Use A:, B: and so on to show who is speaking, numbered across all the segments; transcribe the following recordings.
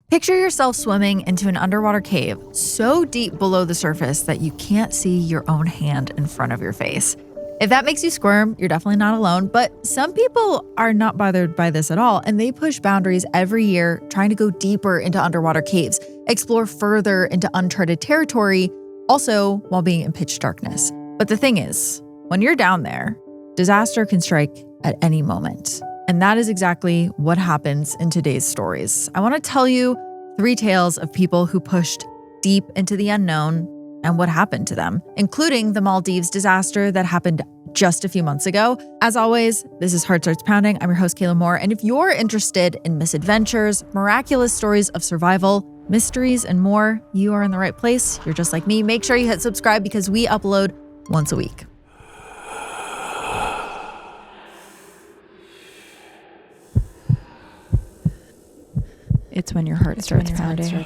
A: Picture yourself swimming into an underwater cave so deep below the surface that you can't see your own hand in front of your face. If that makes you squirm, you're definitely not alone, but some people are not bothered by this at all, and they push boundaries every year, trying to go deeper into underwater caves, explore further into uncharted territory, also while being in pitch darkness. But the thing is, when you're down there, disaster can strike at any moment. And that is exactly what happens in today's stories. I want to tell you 3 tales of people who pushed deep into the unknown and what happened to them, including the Maldives disaster that happened just a few months ago. As always, this is Heart Starts Pounding. I'm your host, Kaelyn Moore. And if you're interested in misadventures, miraculous stories of survival, mysteries, and more, you are in the right place. You're just like me. Make sure you hit subscribe because we upload once a week.
B: It's when your heart starts pounding.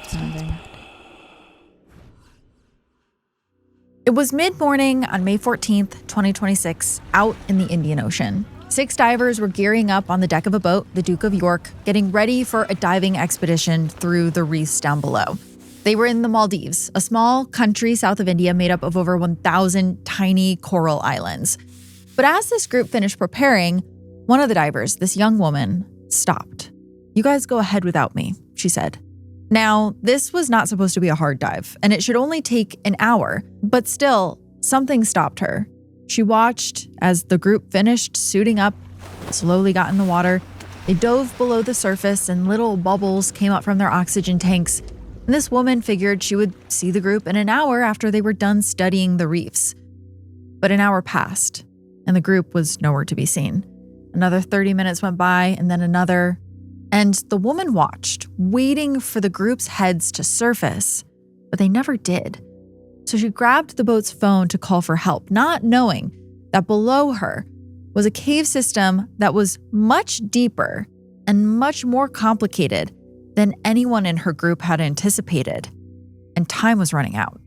A: It was mid-morning on May 14th, 2026, out in the Indian Ocean. 6 divers were gearing up on the deck of a boat, the Duke of York, getting ready for a diving expedition through the reefs down below. They were in the Maldives, a small country south of India made up of over 1,000 tiny coral islands. But as this group finished preparing, one of the divers, this young woman, stopped. "You guys go ahead without me," she said. Now, this was not supposed to be a hard dive, and it should only take an hour, but still, something stopped her. She watched as the group finished suiting up, slowly got in the water. They dove below the surface and little bubbles came up from their oxygen tanks. And this woman figured she would see the group in an hour after they were done studying the reefs. But an hour passed, and the group was nowhere to be seen. Another 30 minutes went by, and then another. And the woman watched, waiting for the group's heads to surface, but they never did. So she grabbed the boat's phone to call for help, not knowing that below her was a cave system that was much deeper and much more complicated than anyone in her group had anticipated. And time was running out.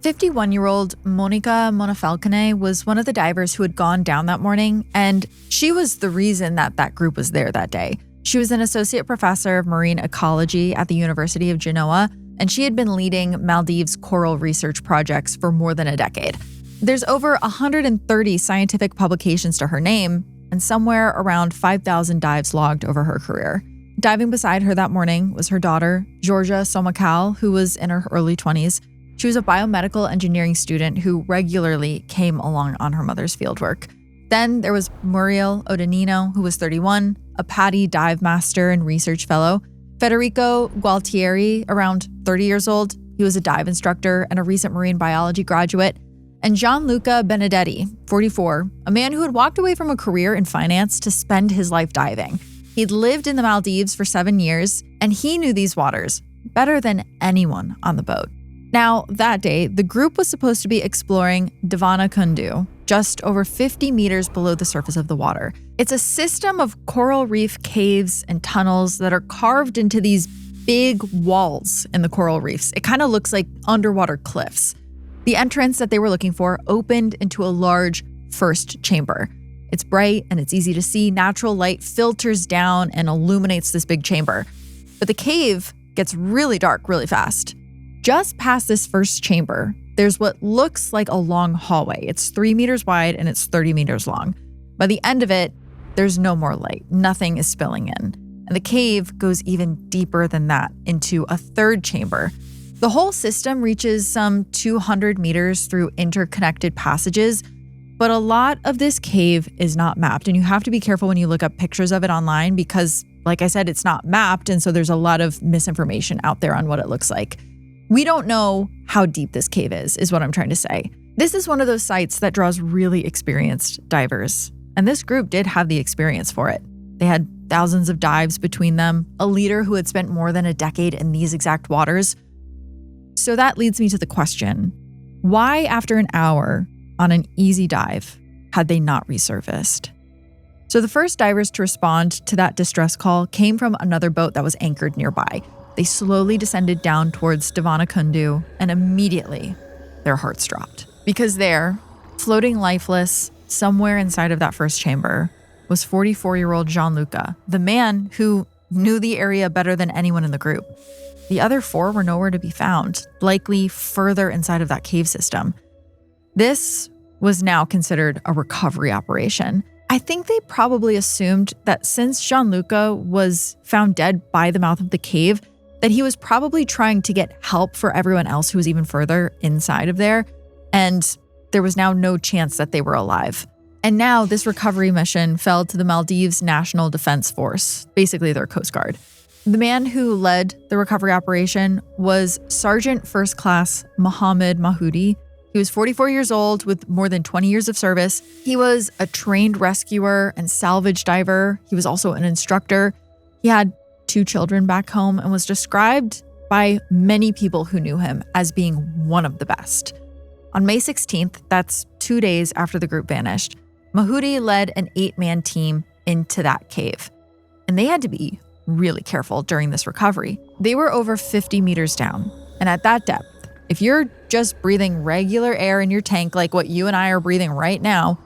A: 51-year-old Monica Monafalcone was one of the divers who had gone down that morning, and she was the reason that group was there that day. She was an associate professor of marine ecology at the University of Genoa, and she had been leading Maldives coral research projects for more than a decade. There's over 130 scientific publications to her name, and somewhere around 5,000 dives logged over her career. Diving beside her that morning was her daughter, Georgia Somakal, who was in her early 20s. She was a biomedical engineering student who regularly came along on her mother's fieldwork. Then there was Muriel Odanino, who was 31, a PADI dive master and research fellow. Federico Gualtieri, around 30 years old, he was a dive instructor and a recent marine biology graduate. And Gianluca Benedetti, 44, a man who had walked away from a career in finance to spend his life diving. He'd lived in the Maldives for 7 years, and he knew these waters better than anyone on the boat. Now, that day, the group was supposed to be exploring Davana Kundu, just over 50 meters below the surface of the water. It's a system of coral reef caves and tunnels that are carved into these big walls in the coral reefs. It kind of looks like underwater cliffs. The entrance that they were looking for opened into a large first chamber. It's bright and it's easy to see. Natural light filters down and illuminates this big chamber. But the cave gets really dark really fast. Just past this first chamber, there's what looks like a long hallway. It's 3 meters wide and it's 30 meters long. By the end of it, there's no more light. Nothing is spilling in. And the cave goes even deeper than that into a third chamber. The whole system reaches some 200 meters through interconnected passages, but a lot of this cave is not mapped. And you have to be careful when you look up pictures of it online because, like I said, it's not mapped. And so there's a lot of misinformation out there on what it looks like. We don't know how deep this cave is what I'm trying to say. This is one of those sites that draws really experienced divers. And this group did have the experience for it. They had thousands of dives between them, a leader who had spent more than a decade in these exact waters. So that leads me to the question, why after an hour on an easy dive had they not resurfaced? So the first divers to respond to that distress call came from another boat that was anchored nearby. They slowly descended down towards Davana Kundu, and immediately their hearts dropped. Because there, floating lifeless, somewhere inside of that first chamber, was 44-year-old Gianluca, the man who knew the area better than anyone in the group. The other 4 were nowhere to be found, likely further inside of that cave system. This was now considered a recovery operation. I think they probably assumed that since Gianluca was found dead by the mouth of the cave, that he was probably trying to get help for everyone else who was even further inside of there, and there was now no chance that they were alive. And now this recovery mission fell to the Maldives National Defense Force, basically their Coast Guard. The man who led the recovery operation was Sergeant First Class Mohammed Mahoudi. He was 44 years old with more than 20 years of service. He was a trained rescuer and salvage diver. He was also an instructor. He had 2 children back home and was described by many people who knew him as being one of the best. On May 16th, that's 2 days after the group vanished, Mahoudi led an 8-man team into that cave. And they had to be really careful during this recovery. They were over 50 meters down. And at that depth, if you're just breathing regular air in your tank like what you and I are breathing right now,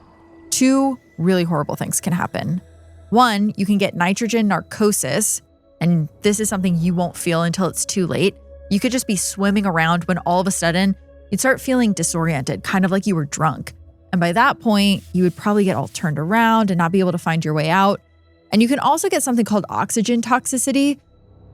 A: 2 really horrible things can happen. 1, you can get nitrogen narcosis, and this is something you won't feel until it's too late. You could just be swimming around when all of a sudden you'd start feeling disoriented, kind of like you were drunk. And by that point, you would probably get all turned around and not be able to find your way out. And you can also get something called oxygen toxicity.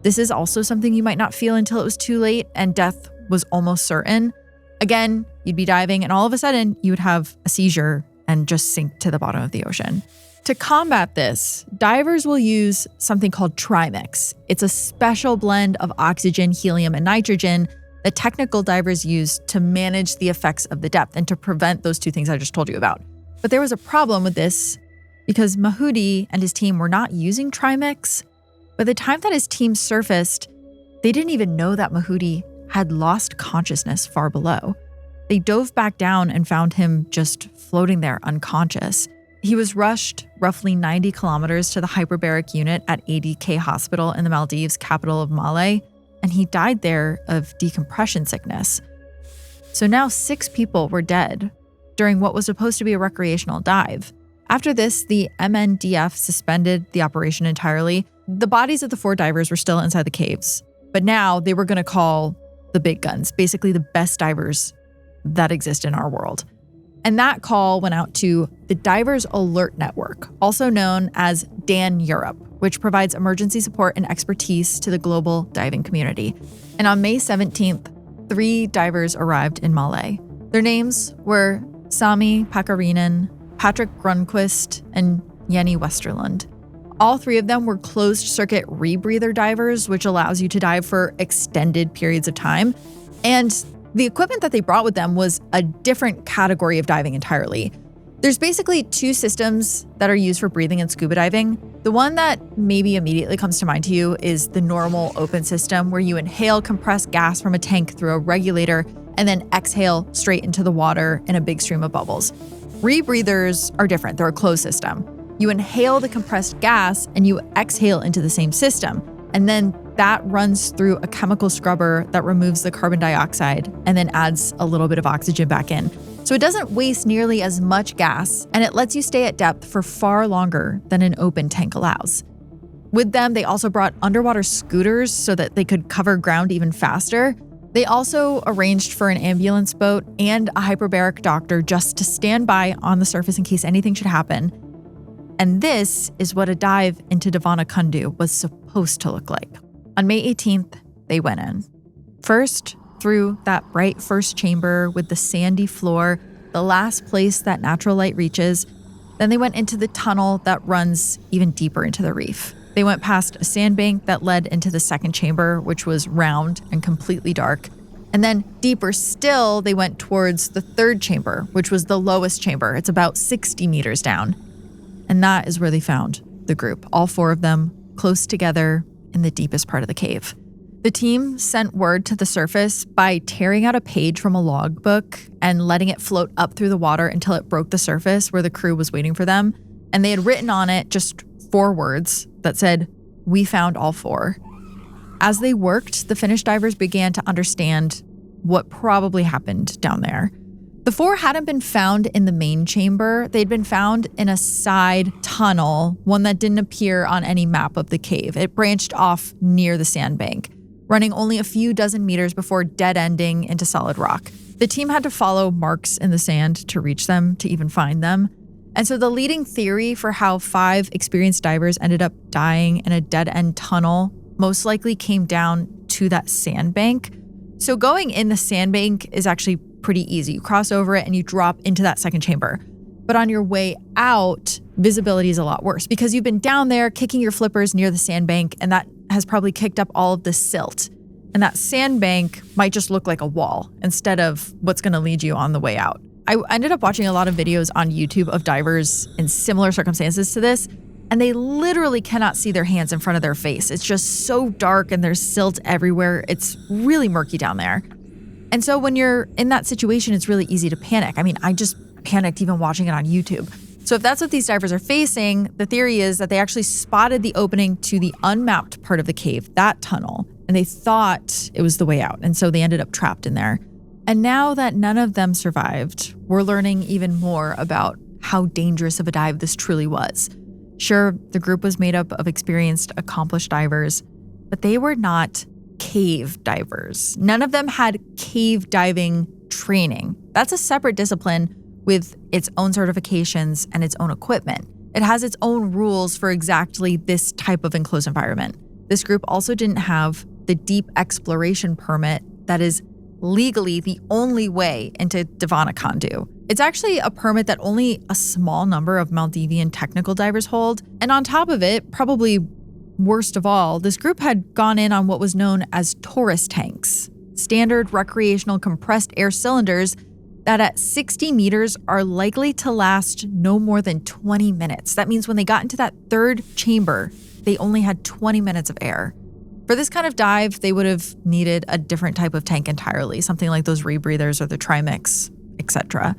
A: This is also something you might not feel until it was too late and death was almost certain. Again, you'd be diving and all of a sudden you would have a seizure and just sink to the bottom of the ocean. To combat this, divers will use something called trimix. It's a special blend of oxygen, helium, and nitrogen that technical divers use to manage the effects of the depth and to prevent those 2 things I just told you about. But there was a problem with this because Mahoudi and his team were not using trimix. By the time that his team surfaced, they didn't even know that Mahoudi had lost consciousness far below. They dove back down and found him just floating there unconscious. He was rushed roughly 90 kilometers to the hyperbaric unit at ADK Hospital in the Maldives, capital of Male, and he died there of decompression sickness. So now 6 people were dead during what was supposed to be a recreational dive. After this, the MNDF suspended the operation entirely. The bodies of the 4 divers were still inside the caves, but now they were going to call the big guns, basically the best divers that exist in our world. And that call went out to the Divers Alert Network, also known as DAN Europe, which provides emergency support and expertise to the global diving community. And on May 17th, 3 divers arrived in Male. Their names were Sami Pakarinen, Patrick Grunquist, and Jenny Westerlund. All 3 of them were closed-circuit rebreather divers, which allows you to dive for extended periods of time. And the equipment that they brought with them was a different category of diving entirely. There's basically 2 systems that are used for breathing and scuba diving. The one that maybe immediately comes to mind to you is the normal open system, where you inhale compressed gas from a tank through a regulator and then exhale straight into the water in a big stream of bubbles. Rebreathers are different. They're a closed system. You inhale the compressed gas and you exhale into the same system. And then that runs through a chemical scrubber that removes the carbon dioxide and then adds a little bit of oxygen back in. So it doesn't waste nearly as much gas, and it lets you stay at depth for far longer than an open tank allows. With them, they also brought underwater scooters so that they could cover ground even faster. They also arranged for an ambulance boat and a hyperbaric doctor just to stand by on the surface in case anything should happen. And this is what a dive into Davanakundu was supposed to look like. On May 18th, they went in. First, through that bright first chamber with the sandy floor, the last place that natural light reaches. Then they went into the tunnel that runs even deeper into the reef. They went past a sandbank that led into the second chamber, which was round and completely dark. And then deeper still, they went towards the third chamber, which was the lowest chamber. It's about 60 meters down. And that is where they found the group, all 4 of them, close together in the deepest part of the cave. The team sent word to the surface by tearing out a page from a logbook and letting it float up through the water until it broke the surface where the crew was waiting for them. And they had written on it just 4 words that said, "We found all 4." As they worked, the Finnish divers began to understand what probably happened down there. The 4 hadn't been found in the main chamber. They'd been found in a side tunnel, one that didn't appear on any map of the cave. It branched off near the sandbank. running only a few dozen meters before dead-ending into solid rock. The team had to follow marks in the sand to reach them, to even find them. And so the leading theory for how 5 experienced divers ended up dying in a dead-end tunnel most likely came down to that sandbank. So going in the sandbank is actually pretty easy. You cross over it and you drop into that second chamber. But on your way out, visibility is a lot worse because you've been down there kicking your flippers near the sandbank, and that has probably kicked up all of the silt. And that sandbank might just look like a wall instead of what's going to lead you on the way out. I ended up watching a lot of videos on YouTube of divers in similar circumstances to this, and they literally cannot see their hands in front of their face. It's just so dark and there's silt everywhere. It's really murky down there. And so when you're in that situation, it's really easy to panic. I mean, I just panicked even watching it on YouTube. So if that's what these divers are facing, the theory is that they actually spotted the opening to the unmapped part of the cave, that tunnel, and they thought it was the way out. And so they ended up trapped in there. And now that none of them survived, we're learning even more about how dangerous of a dive this truly was. Sure, the group was made up of experienced, accomplished divers, but they were not cave divers. None of them had cave diving training. That's a separate discipline with its own certifications and its own equipment. It has its own rules for exactly this type of enclosed environment. This group also didn't have the deep exploration permit that is legally the only way into Devanakandu. It's actually a permit that only a small number of Maldivian technical divers hold. And on top of it, probably worst of all, this group had gone in on what was known as tourist tanks, standard recreational compressed air cylinders that at 60 meters are likely to last no more than 20 minutes. That means when they got into that third chamber, they only had 20 minutes of air. For this kind of dive, they would have needed a different type of tank entirely, something like those rebreathers or the Trimix, etc.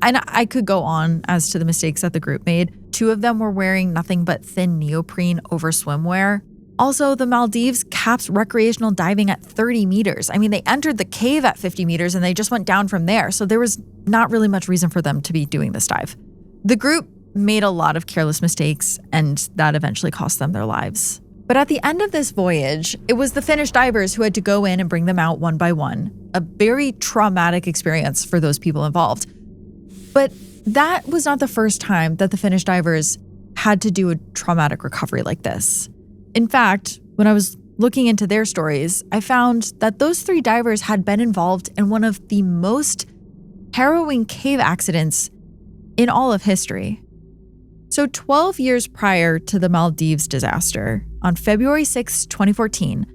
A: And I could go on as to the mistakes that the group made. 2 of them were wearing nothing but thin neoprene over swimwear. Also, the Maldives caps recreational diving at 30 meters. I mean, they entered the cave at 50 meters and they just went down from there. So there was not really much reason for them to be doing this dive. The group made a lot of careless mistakes, and that eventually cost them their lives. But at the end of this voyage, it was the Finnish divers who had to go in and bring them out one by one. A very traumatic experience for those people involved. But that was not the first time that the Finnish divers had to do a traumatic recovery like this. In fact, when I was looking into their stories, I found that those 3 divers had been involved in one of the most harrowing cave accidents in all of history. So 12 years prior to the Maldives disaster, on February 6, 2014,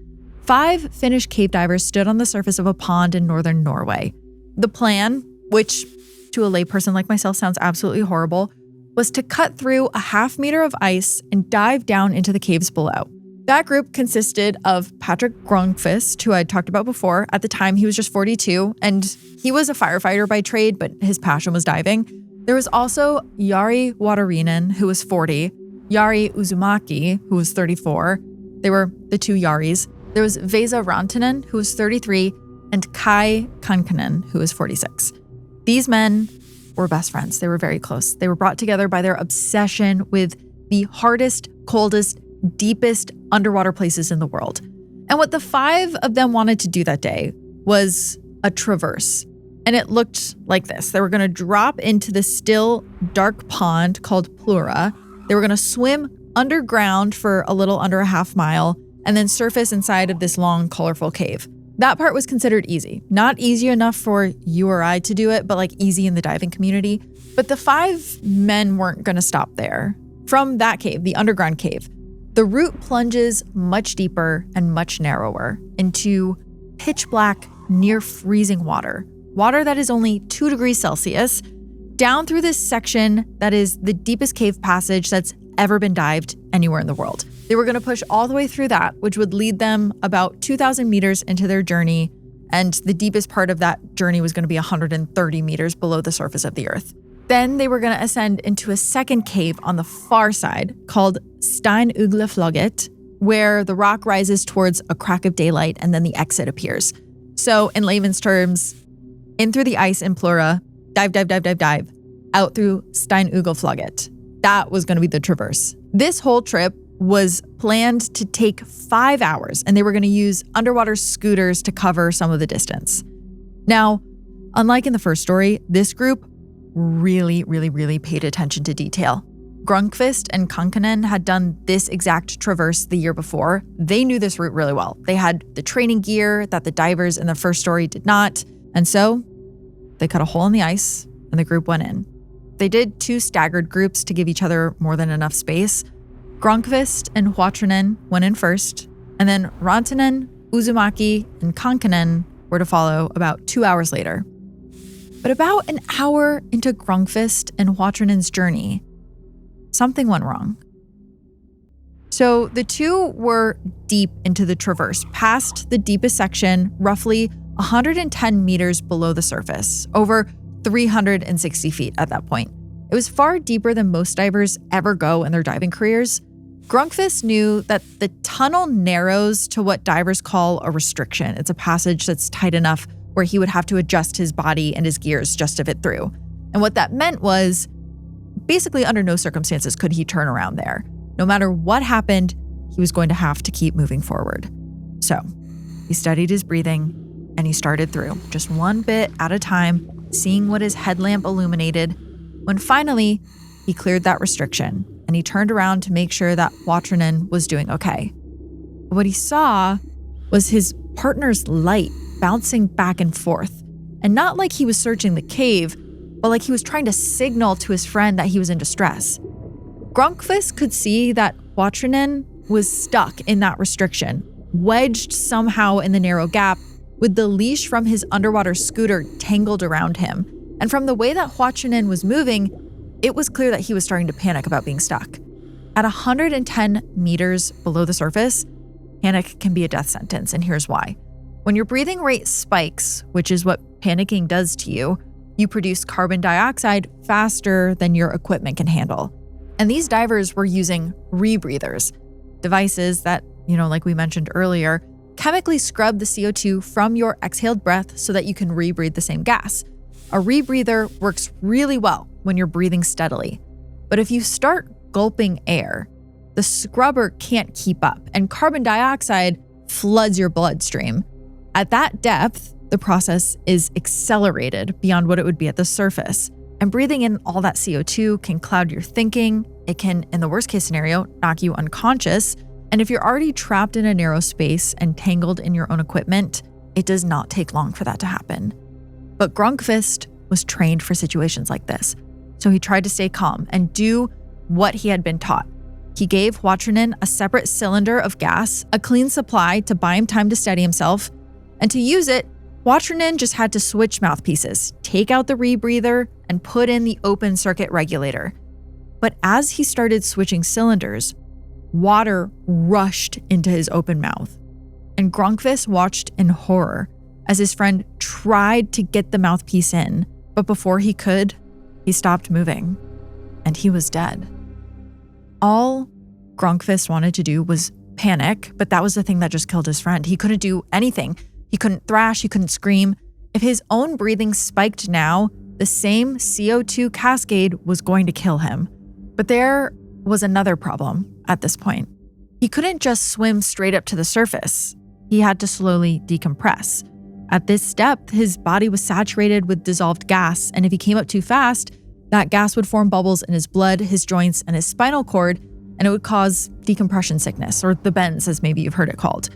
A: 5 Finnish cave divers stood on the surface of a pond in northern Norway. The plan, which to a layperson like myself sounds absolutely horrible, was to cut through a half meter of ice and dive down into the caves below. That group consisted of Patrick Grönqvist, who I talked about before. At the time, he was just 42, and he was a firefighter by trade, but his passion was diving. There was also Jari Watarinen, who was 40, Jari Uzumaki, who was 34. They were the 2 Jaris. There was Vesa Rantanen, who was 33, and Kai Kankanen, who was 46. These men were best friends. They were very close. They were brought together by their obsession with the hardest, coldest, deepest underwater places in the world. And what the 5 of them wanted to do that day was a traverse. And it looked like this. They were going to drop into the still, dark pond called Plura. They were going to swim underground for a little under a half mile and then surface inside of this long, colorful cave. That part was considered easy. Not easy enough for you or I to do it, but like easy in the diving community. But the 5 men weren't going to stop there. From that cave, the underground cave, the route plunges much deeper and much narrower into pitch black, near freezing water. Water that is only 2 degrees Celsius, down through this section that is the deepest cave passage that's ever been dived anywhere in the world. They were going to push all the way through that, which would lead them about 2,000 meters into their journey, and the deepest part of that journey was going to be 130 meters below the surface of the earth. Then they were going to ascend into a second cave on the far side called Steinugleflugget, where the rock rises towards a crack of daylight and then the exit appears. So in layman's terms, in through the ice in Plura, dive, out through Steinugleflugget. That was going to be the traverse. This whole trip was planned to take 5 hours, and they were going to use underwater scooters to cover some of the distance. Now, unlike in the first story, this group really paid attention to detail. Grönqvist and Kankkonen had done this exact traverse the year before. They knew this route really well. They had the training gear that the divers in the first story did not. And so they cut a hole in the ice and the group went in. They did 2 staggered groups to give each other more than enough space. Grönqvist and Huotronen went in first, and then Rantanen, Uzumaki, and Kankkonen were to follow about 2 hours later. But about an hour into Grönqvist and Huotronen's journey, something went wrong. So the 2 were deep into the traverse, past the deepest section, roughly 110 meters below the surface, over 360 feet at that point. It was far deeper than most divers ever go in their diving careers. Grönqvist knew that the tunnel narrows to what divers call a restriction. It's a passage that's tight enough where he would have to adjust his body and his gears just to fit through. And what that meant was, basically under no circumstances could he turn around there. No matter what happened, he was going to have to keep moving forward. So he studied his breathing and he started through, just one bit at a time, seeing what his headlamp illuminated, when finally he cleared that restriction and he turned around to make sure that Huotronen was doing okay. What he saw was his partner's light bouncing back and forth, and not like he was searching the cave, but like he was trying to signal to his friend that he was in distress. Grönqvist could see that Huotronen was stuck in that restriction, wedged somehow in the narrow gap, with the leash from his underwater scooter tangled around him. And from the way that Huotronen was moving, it was clear that he was starting to panic about being stuck. At 110 meters below the surface, panic can be a death sentence, and here's why. When your breathing rate spikes, which is what panicking does to you, you produce carbon dioxide faster than your equipment can handle. And these divers were using rebreathers, devices that, like we mentioned earlier, chemically scrub the CO2 from your exhaled breath so that you can rebreathe the same gas. A rebreather works really well when you're breathing steadily. But if you start gulping air, the scrubber can't keep up, and carbon dioxide floods your bloodstream. At that depth, the process is accelerated beyond what it would be at the surface. And breathing in all that CO2 can cloud your thinking. It can, in the worst case scenario, knock you unconscious. And if you're already trapped in a narrow space and tangled in your own equipment, it does not take long for that to happen. But Grönqvist was trained for situations like this. So he tried to stay calm and do what he had been taught. He gave Huotronen a separate cylinder of gas, a clean supply to buy him time to steady himself. And to use it, Huotronen just had to switch mouthpieces, take out the rebreather, and put in the open circuit regulator. But as he started switching cylinders, water rushed into his open mouth. And Grönqvist watched in horror as his friend tried to get the mouthpiece in, but before he could, he stopped moving, and he was dead. All Grönqvist wanted to do was panic, but that was the thing that just killed his friend. He couldn't do anything. He couldn't thrash, he couldn't scream. If his own breathing spiked now, the same CO2 cascade was going to kill him. But there was another problem at this point. He couldn't just swim straight up to the surface. He had to slowly decompress. At this depth, his body was saturated with dissolved gas, and if he came up too fast, that gas would form bubbles in his blood, his joints, and his spinal cord, and it would cause decompression sickness, or the bends, as maybe you've heard it called.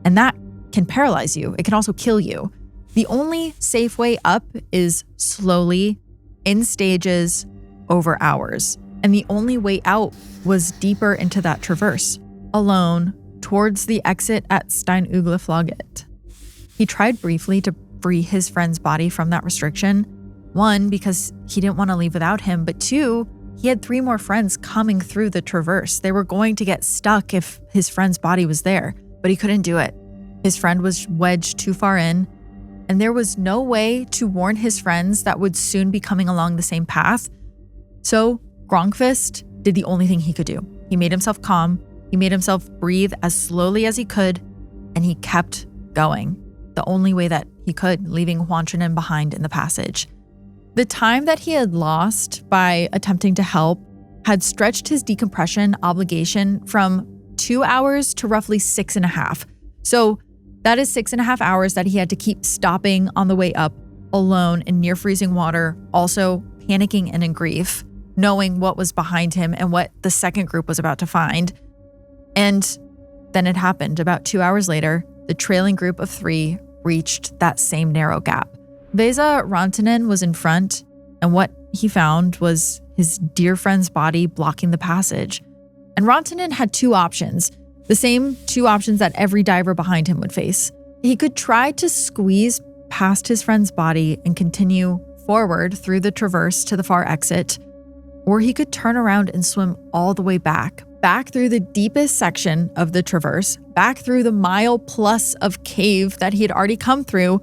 A: And that can paralyze you. It can also kill you. The only safe way up is slowly, in stages, over hours. And the only way out was deeper into that traverse, alone, towards the exit at Steinugleflaget. He tried briefly to free his friend's body from that restriction. 1, because he didn't want to leave without him, but 2, he had 3 more friends coming through the traverse. They were going to get stuck if his friend's body was there, but he couldn't do it. His friend was wedged too far in, and there was no way to warn his friends that would soon be coming along the same path. So Grönqvist did the only thing he could do. He made himself calm, he made himself breathe as slowly as he could, and he kept going, the only way that he could, leaving Huotronen behind in the passage. The time that he had lost by attempting to help had stretched his decompression obligation from 2 hours to roughly 6.5. So that is 6.5 hours that he had to keep stopping on the way up alone in near freezing water, also panicking and in grief, knowing what was behind him and what the second group was about to find. And then it happened. About 2 hours later, the trailing group of 3 reached that same narrow gap. Vesa Rantanen was in front, and what he found was his dear friend's body blocking the passage. And Rantanen had 2 options, the same 2 options that every diver behind him would face. He could try to squeeze past his friend's body and continue forward through the traverse to the far exit, or he could turn around and swim all the way back through the deepest section of the traverse, back through the mile plus of cave that he had already come through,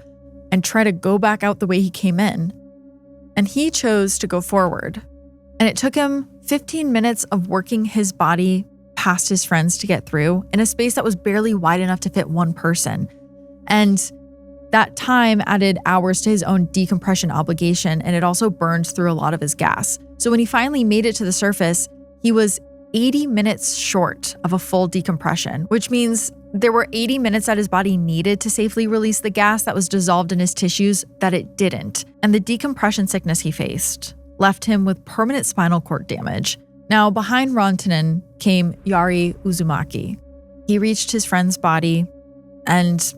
A: and try to go back out the way he came in. And he chose to go forward. And it took him 15 minutes of working his body past his friends to get through in a space that was barely wide enough to fit one person. And that time added hours to his own decompression obligation, and it also burned through a lot of his gas. So when he finally made it to the surface, he was 80 minutes short of a full decompression, which means there were 80 minutes that his body needed to safely release the gas that was dissolved in his tissues that it didn't. And the decompression sickness he faced left him with permanent spinal cord damage. Now, behind Rantanen came Jari Uzumaki. He reached his friend's body, and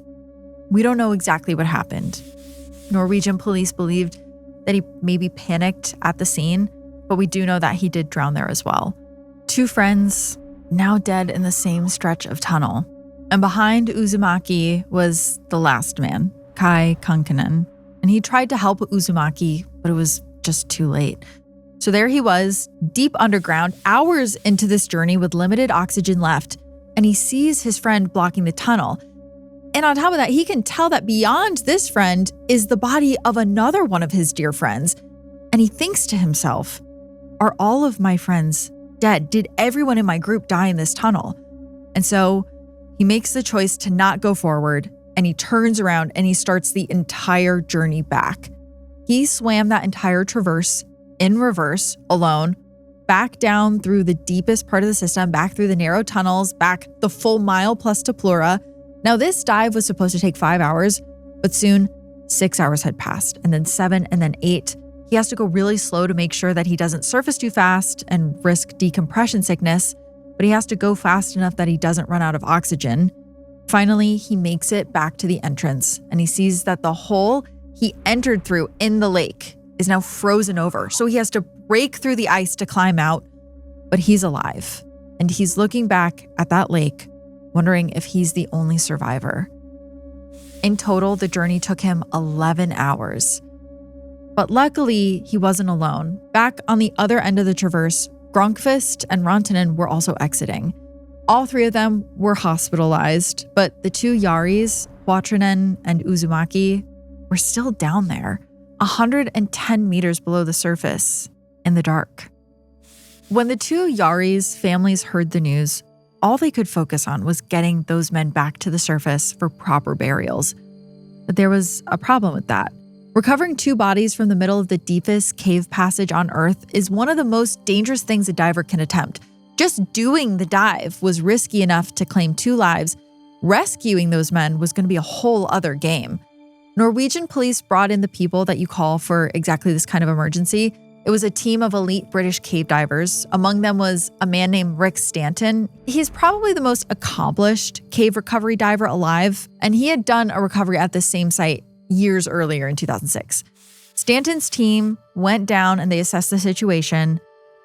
A: we don't know exactly what happened. Norwegian police believed that he maybe panicked at the scene, but we do know that he did drown there as well. 2 friends now dead in the same stretch of tunnel. And behind Uzumaki was the last man, Kai Kankinen. And he tried to help Uzumaki, but it was just too late. So there he was, deep underground, hours into this journey with limited oxygen left, and he sees his friend blocking the tunnel. And on top of that, he can tell that beyond this friend is the body of another one of his dear friends. And he thinks to himself, are all of my friends dead? Did everyone in my group die in this tunnel? And so he makes the choice to not go forward, and he turns around and he starts the entire journey back. He swam that entire traverse in reverse, alone, back down through the deepest part of the system, back through the narrow tunnels, back the full mile plus to Plura. Now, this dive was supposed to take 5 hours, but soon 6 hours had passed, and then 7, and then 8. He has to go really slow to make sure that he doesn't surface too fast and risk decompression sickness, but he has to go fast enough that he doesn't run out of oxygen. Finally, he makes it back to the entrance, and he sees that the hole he entered through in the lake is now frozen over. So he has to break through the ice to climb out, but he's alive. And he's looking back at that lake, wondering if he's the only survivor. In total, the journey took him 11 hours. But luckily, he wasn't alone. Back on the other end of the traverse, Gronqvist and Rantanen were also exiting. All 3 of them were hospitalized, but the 2 Yaris, Huatranen and Uzumaki, were still down there, 110 meters below the surface, in the dark. When the 2 Yaris' families heard the news, all they could focus on was getting those men back to the surface for proper burials. But there was a problem with that. Recovering 2 bodies from the middle of the deepest cave passage on Earth is one of the most dangerous things a diver can attempt. Just doing the dive was risky enough to claim 2 lives. Rescuing those men was going to be a whole other game. Norwegian police brought in the people that you call for exactly this kind of emergency. It was a team of elite British cave divers. Among them was a man named Rick Stanton. He's probably the most accomplished cave recovery diver alive, and he had done a recovery at this same site years earlier in 2006. Stanton's team went down and they assessed the situation,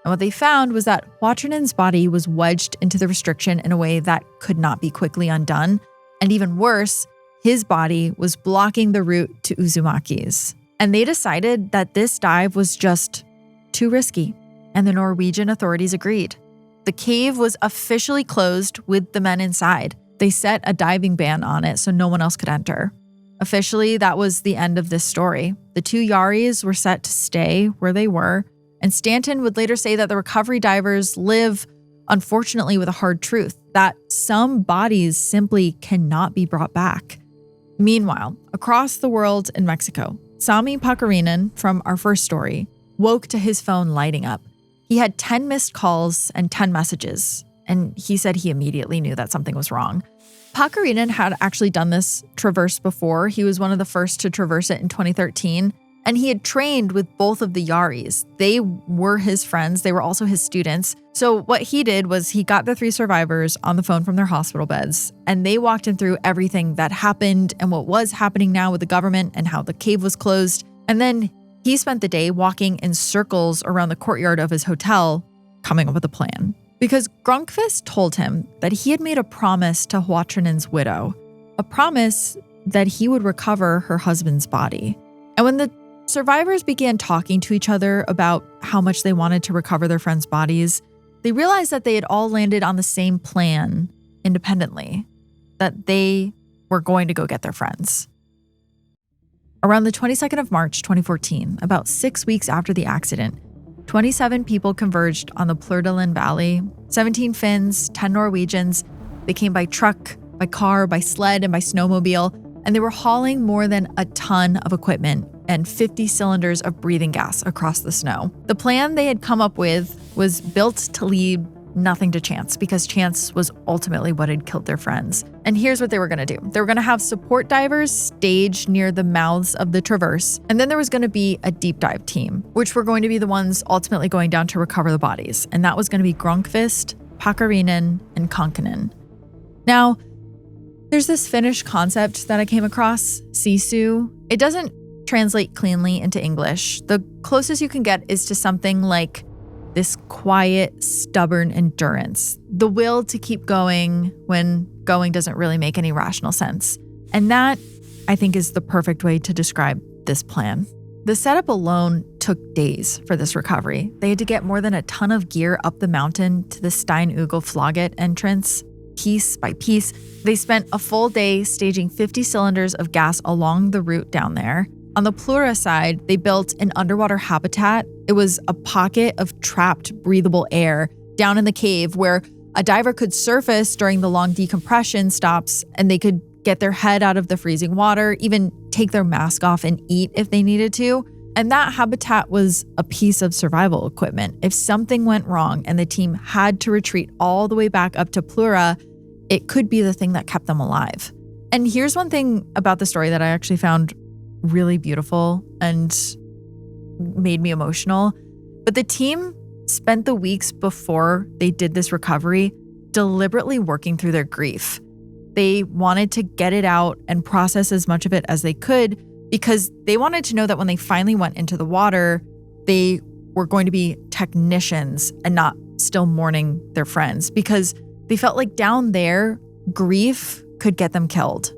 A: and what they found was that Huatranen's body was wedged into the restriction in a way that could not be quickly undone, and even worse, his body was blocking the route to Uzumaki's. And they decided that this dive was just too risky, and the Norwegian authorities agreed. The cave was officially closed with the men inside. They set a diving ban on it so no one else could enter. Officially, that was the end of this story. The 2 Yaris were set to stay where they were, and Stanton would later say that the recovery divers live, unfortunately, with a hard truth, that some bodies simply cannot be brought back. Meanwhile, across the world in Mexico, Sami Pakarinen from our first story woke to his phone lighting up. He had 10 missed calls and 10 messages, and he said he immediately knew that something was wrong. Pakarinen had actually done this traverse before. He was one of the first to traverse it in 2013, and he had trained with both of the Yaris. They were his friends. They were also his students. So what he did was he got the 3 survivors on the phone from their hospital beds, and they walked him through everything that happened and what was happening now with the government and how the cave was closed. And then he spent the day walking in circles around the courtyard of his hotel, coming up with a plan. Because Grönkvist told him that he had made a promise to Huatrinen's widow, a promise that he would recover her husband's body. And when the survivors began talking to each other about how much they wanted to recover their friends' bodies, they realized that they had all landed on the same plan independently, that they were going to go get their friends. Around the 22nd of March, 2014, about 6 weeks after the accident, 27 people converged on the Plurdalen Valley, 17 Finns, 10 Norwegians. They came by truck, by car, by sled, and by snowmobile, and they were hauling more than a ton of equipment and 50 cylinders of breathing gas across the snow. The plan they had come up with was built to leave nothing to chance, because chance was ultimately what had killed their friends. And here's what they were going to do. They were going to have support divers staged near the mouths of the traverse, and then there was going to be a deep dive team, which were going to be the ones ultimately going down to recover the bodies. And that was going to be Grönkvist, Pakarinen, and Kankinen. Now, there's this Finnish concept that I came across, sisu. It doesn't translate cleanly into English. The closest you can get is to something like this quiet, stubborn endurance, the will to keep going when going doesn't really make any rational sense. And that, I think, is the perfect way to describe this plan. The setup alone took days for this recovery. They had to get more than a ton of gear up the mountain to the Steinugel entrance, piece by piece. They spent a full day staging 50 cylinders of gas along the route down there. On the Plura side, they built an underwater habitat. It was a pocket of trapped, breathable air down in the cave where a diver could surface during the long decompression stops, and they could get their head out of the freezing water, even take their mask off and eat if they needed to. And that habitat was a piece of survival equipment. If something went wrong and the team had to retreat all the way back up to Plura, it could be the thing that kept them alive. And here's one thing about the story that I actually found really beautiful and made me emotional. But the team spent the weeks before they did this recovery deliberately working through their grief. They wanted to get it out and process as much of it as they could, because they wanted to know that when they finally went into the water, they were going to be technicians and not still mourning their friends, because they felt like down there, grief could get them killed.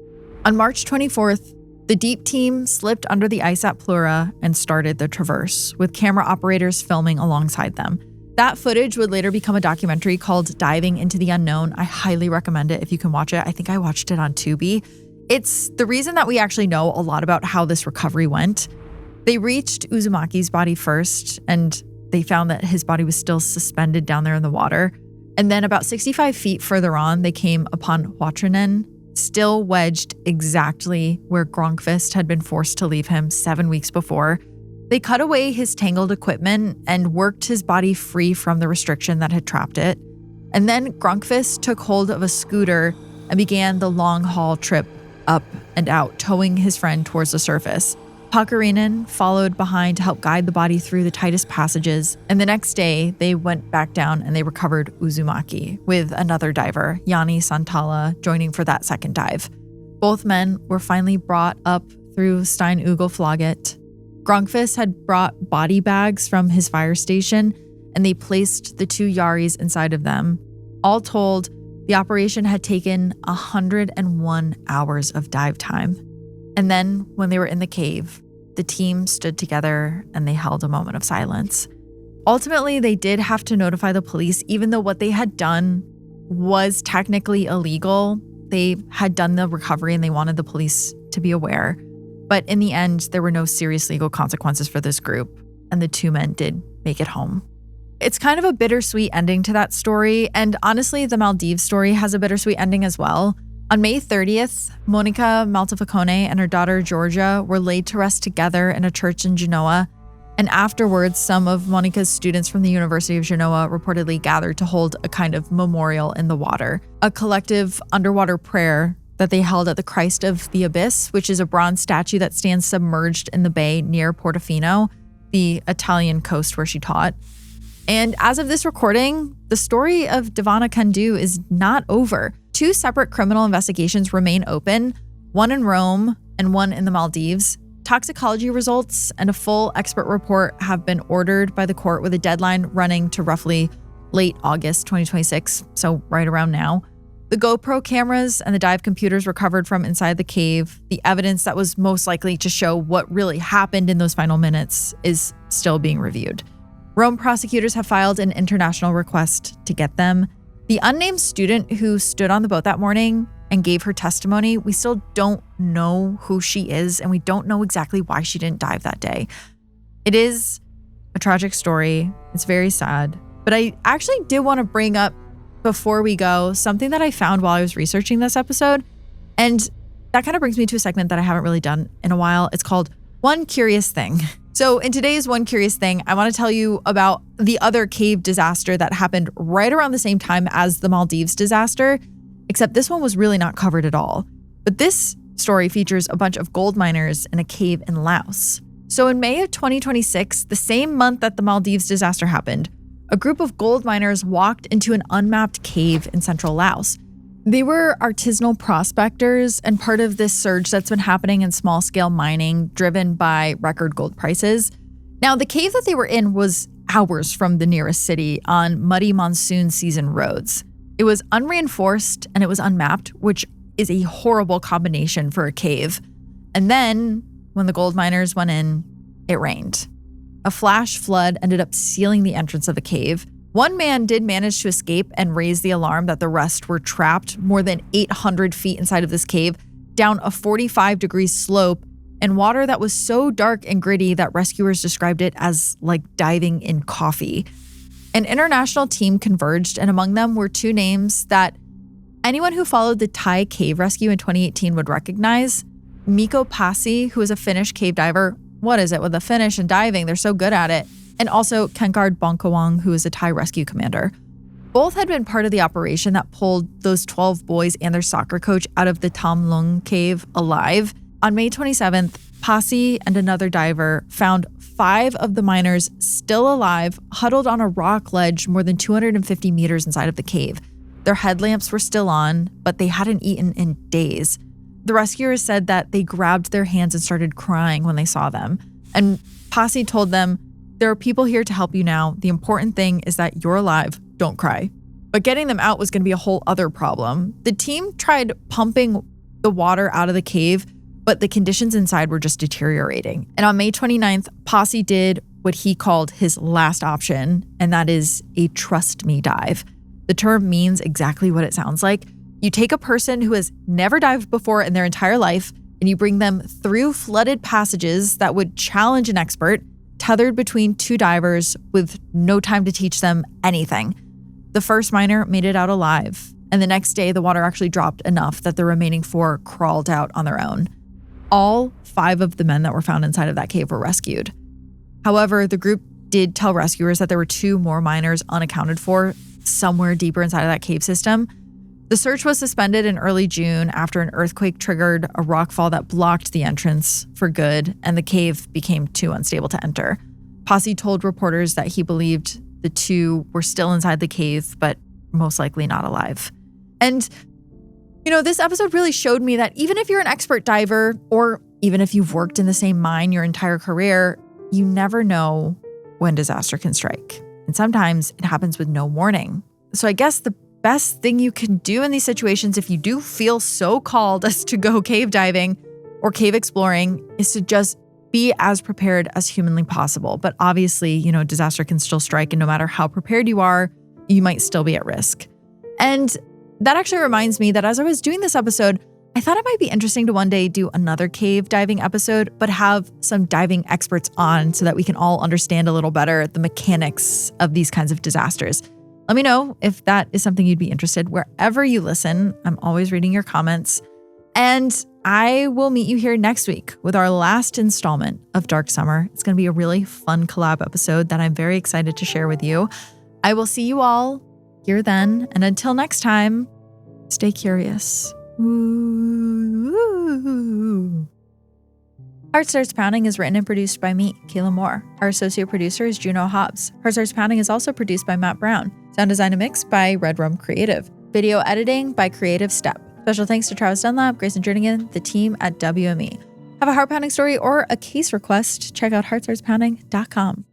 A: On March 24th, the deep team slipped under the ice at Plura and started the traverse, with camera operators filming alongside them. That footage would later become a documentary called Diving into the Unknown. I highly recommend it if you can watch it. I think I watched it on Tubi. It's the reason that we actually know a lot about how this recovery went. They reached Uzumaki's body first, and they found that his body was still suspended down there in the water. And then about 65 feet further on, they came upon Huatrinen, still wedged exactly where Grönkvist had been forced to leave him 7 weeks before. They cut away his tangled equipment and worked his body free from the restriction that had trapped it. And then Grönkvist took hold of a scooter and began the long-haul trip up and out, towing his friend towards the surface. Pakarinen followed behind to help guide the body through the tightest passages, and the next day, they went back down and they recovered Uzumaki, with another diver, Jani Santala, joining for that second dive. Both men were finally brought up through Steinugel. Grönkvist had brought body bags from his fire station, and they placed the 2 Yaris inside of them. All told, the operation had taken 101 hours of dive time. And then, when they were in the cave, the team stood together and they held a moment of silence. Ultimately, they did have to notify the police, even though what they had done was technically illegal. They had done the recovery and they wanted the police to be aware. But in the end, there were no serious legal consequences for this group, and the 2 men did make it home. It's kind of a bittersweet ending to that story, and honestly, the Maldives story has a bittersweet ending as well. On May 30th, Monica Maltefacone and her daughter Georgia were laid to rest together in a church in Genoa. And afterwards, some of Monica's students from the University of Genoa reportedly gathered to hold a kind of memorial in the water, a collective underwater prayer that they held at the Christ of the Abyss, which is a bronze statue that stands submerged in the bay near Portofino, the Italian coast where she taught. And as of this recording, the story of Devana Candu is not over. 2 separate criminal investigations remain open, one in Rome and one in the Maldives. Toxicology results and a full expert report have been ordered by the court with a deadline running to roughly late August 2026, so right around now. The GoPro cameras and the dive computers recovered from inside the cave, the evidence that was most likely to show what really happened in those final minutes, is still being reviewed. Rome prosecutors have filed an international request to get them. The unnamed student who stood on the boat that morning and gave her testimony, we still don't know who she is, and we don't know exactly why she didn't dive that day. It is a tragic story. It's very sad. But I actually did want to bring up, before we go, something that I found while I was researching this episode. And that kind of brings me to a segment that I haven't really done in a while. It's called One Curious Thing. So in today's One Curious Thing, I want to tell you about the other cave disaster that happened right around the same time as the Maldives disaster, except this one was really not covered at all. But this story features a bunch of gold miners in a cave in Laos. So in May of 2026, the same month that the Maldives disaster happened, a group of gold miners walked into an unmapped cave in central Laos. They were artisanal prospectors and part of this surge that's been happening in small-scale mining driven by record gold prices. Now, the cave that they were in was hours from the nearest city on muddy monsoon season roads. It was unreinforced and it was unmapped, which is a horrible combination for a cave. And then, when the gold miners went in, it rained. A flash flood ended up sealing the entrance of the cave. One man did manage to escape and raise the alarm that the rest were trapped more than 800 feet inside of this cave, down a 45-degree slope, and water that was so dark and gritty that rescuers described it as like diving in coffee. An international team converged, and among them were 2 names that anyone who followed the Thai cave rescue in 2018 would recognize. Mikko Pasi, who is a Finnish cave diver. What is it with the Finnish and diving? They're so good at it. And also Kenkard Bonkawang, who is a Thai rescue commander. Both had been part of the operation that pulled those 12 boys and their soccer coach out of the Tham Luang cave alive. On May 27th, Pasi and another diver found 5 of the miners still alive, huddled on a rock ledge more than 250 meters inside of the cave. Their headlamps were still on, but they hadn't eaten in days. The rescuers said that they grabbed their hands and started crying when they saw them. And Pasi told them, "There are people here to help you now. The important thing is that you're alive. Don't cry." But getting them out was going to be a whole other problem. The team tried pumping the water out of the cave, but the conditions inside were just deteriorating. And on May 29th, Pasi did what he called his last option, and that is a trust me dive. The term means exactly what it sounds like. You take a person who has never dived before in their entire life, and you bring them through flooded passages that would challenge an expert, tethered between 2 divers with no time to teach them anything. The first miner made it out alive, and the next day the water actually dropped enough that the remaining 4 crawled out on their own. All 5 of the men that were found inside of that cave were rescued. However, the group did tell rescuers that there were 2 more miners unaccounted for somewhere deeper inside of that cave system. The search was suspended in early June after an earthquake triggered a rockfall that blocked the entrance for good, and the cave became too unstable to enter. Pasi told reporters that he believed the 2 were still inside the cave, but most likely not alive. And, this episode really showed me that even if you're an expert diver, or even if you've worked in the same mine your entire career, you never know when disaster can strike. And sometimes it happens with no warning. So I guess the best thing you can do in these situations, if you do feel so called as to go cave diving or cave exploring, is to just be as prepared as humanly possible. But obviously, disaster can still strike, and no matter how prepared you are, you might still be at risk. And that actually reminds me that as I was doing this episode, I thought it might be interesting to one day do another cave diving episode, but have some diving experts on so that we can all understand a little better the mechanics of these kinds of disasters. Let me know if that is something you'd be interested. Wherever you listen, I'm always reading your comments. And I will meet you here next week with our last installment of Dark Summer. It's going to be a really fun collab episode that I'm very excited to share with you. I will see you all here then. And until next time, stay curious. Ooh. Heart Starts Pounding is written and produced by me, Kaelyn Moore. Our associate producer is Juno Hobbs. Heart Starts Pounding is also produced by Matt Brown. Sound design and mix by Red Rum Creative. Video editing by Creative Step. Special thanks to Travis Dunlap, Grayson Jernigan, the team at WME. Have a heart pounding story or a case request? Check out heartstartspounding.com.